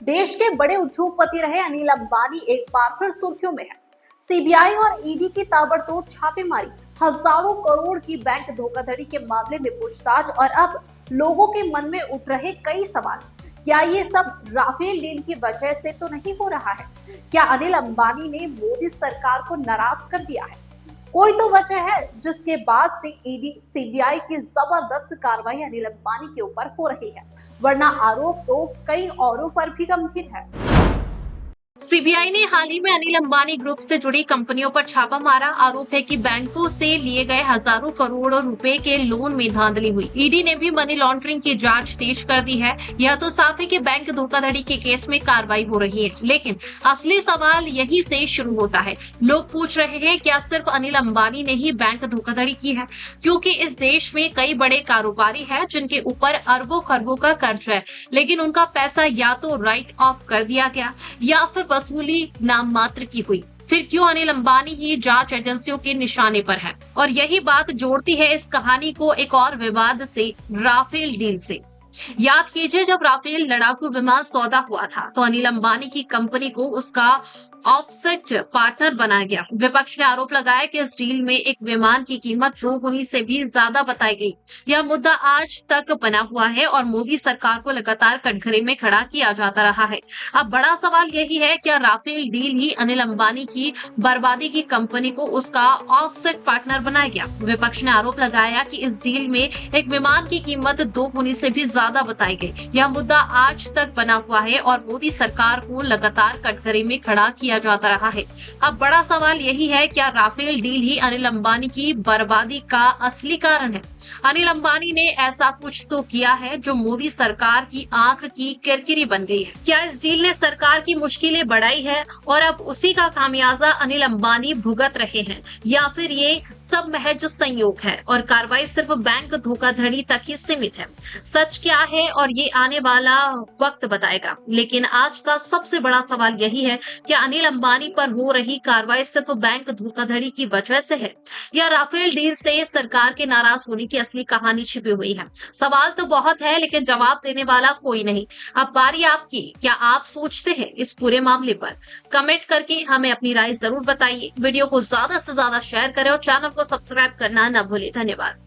देश के बड़े उद्योगपति रहे अनिल अंबानी एक बार फिर सुर्खियों में है। सीबीआई और ईडी की ताबड़तोड़ छापेमारी, हजारों करोड़ की बैंक धोखाधड़ी के मामले में पूछताछ और अब लोगों के मन में उठ रहे कई सवाल। क्या ये सब राफेल डील की वजह से तो नहीं हो रहा है? क्या अनिल अंबानी ने मोदी सरकार को नाराज कर दिया है? कोई तो वजह है जिसके बाद से ईडी सीबीआई की जबरदस्त कार्रवाई अनिल अंबानी के ऊपर हो रही है, वरना आरोप तो कई औरों पर भी गंभीर है। सीबीआई ने हाल ही में अनिल अंबानी ग्रुप से जुड़ी कंपनियों पर छापा मारा। आरोप है कि बैंकों से लिए गए हजारों करोड़ रुपए के लोन में धांधली हुई। ईडी ने भी मनी लॉन्ड्रिंग की जांच तेज कर दी है। यह तो साफ है कि बैंक धोखाधड़ी के केस में कार्रवाई हो रही है, लेकिन असली सवाल यही से शुरू होता है। लोग पूछ रहे हैं, क्या सिर्फ अनिल अंबानी ने ही बैंक धोखाधड़ी की है? क्योंकि इस देश में कई बड़े कारोबारी हैं जिनके ऊपर अरबों खरबों का कर्ज है, लेकिन उनका पैसा या तो राइट ऑफ कर दिया गया या फिर वसूली नाम मात्र की हुई। फिर क्यों अनिल अंबानी ही जांच एजेंसियों के निशाने पर है? और यही बात जोड़ती है इस कहानी को एक और विवाद से, राफेल डील से। याद कीजिए, जब राफेल लड़ाकू विमान सौदा हुआ था तो अनिल अंबानी की कंपनी को उसका ऑफसेट पार्टनर बनाया गया। विपक्ष ने आरोप लगाया कि इस डील में एक विमान की कीमत 2 गुनी से भी ज्यादा बताई गई। यह मुद्दा आज तक बना हुआ है और मोदी सरकार को लगातार कटघरे में खड़ा किया जाता रहा है। अब बड़ा सवाल यही है, क्या राफेल डील ही अनिल अंबानी की बर्बादी की कंपनी को उसका ऑफसेट पार्टनर बनाया गया? विपक्ष ने आरोप लगाया कि इस डील में एक विमान की कीमत 2 गुनी से भी ज्यादा बताई गई। यह मुद्दा आज तक बना हुआ है और मोदी सरकार को लगातार कटघरे में खड़ा किया जाता रहा है। अब बड़ा सवाल यही है, क्या राफेल डील ही अनिल अंबानी की बर्बादी का असली कारण है? अनिल अंबानी ने ऐसा कुछ तो किया है जो मोदी सरकार की आंख की किरकिरी बन गई है। क्या इस डील ने सरकार की मुश्किलें बढ़ाई है और अब उसी का खामियाजा अनिल अंबानी भुगत रहे हैं, या फिर ये सब महज संयोग है और कार्रवाई सिर्फ बैंक धोखाधड़ी तक ही सीमित है? सच क्या है और ये आने वाला वक्त बताएगा, लेकिन आज का सबसे बड़ा सवाल यही है, क्या अनिल अंबानी पर हो रही कार्रवाई सिर्फ बैंक धोखाधड़ी की वजह से है या राफेल डील से सरकार के नाराज होने की असली कहानी छिपी हुई है? सवाल तो बहुत है, लेकिन जवाब देने वाला कोई नहीं। अब बारी आपकी, क्या आप सोचते हैं इस पूरे मामले पर? कमेंट करके हमें अपनी राय जरूर बताइए। वीडियो को ज्यादा से ज्यादा शेयर करें और चैनल को सब्सक्राइब करना न भूलें। धन्यवाद।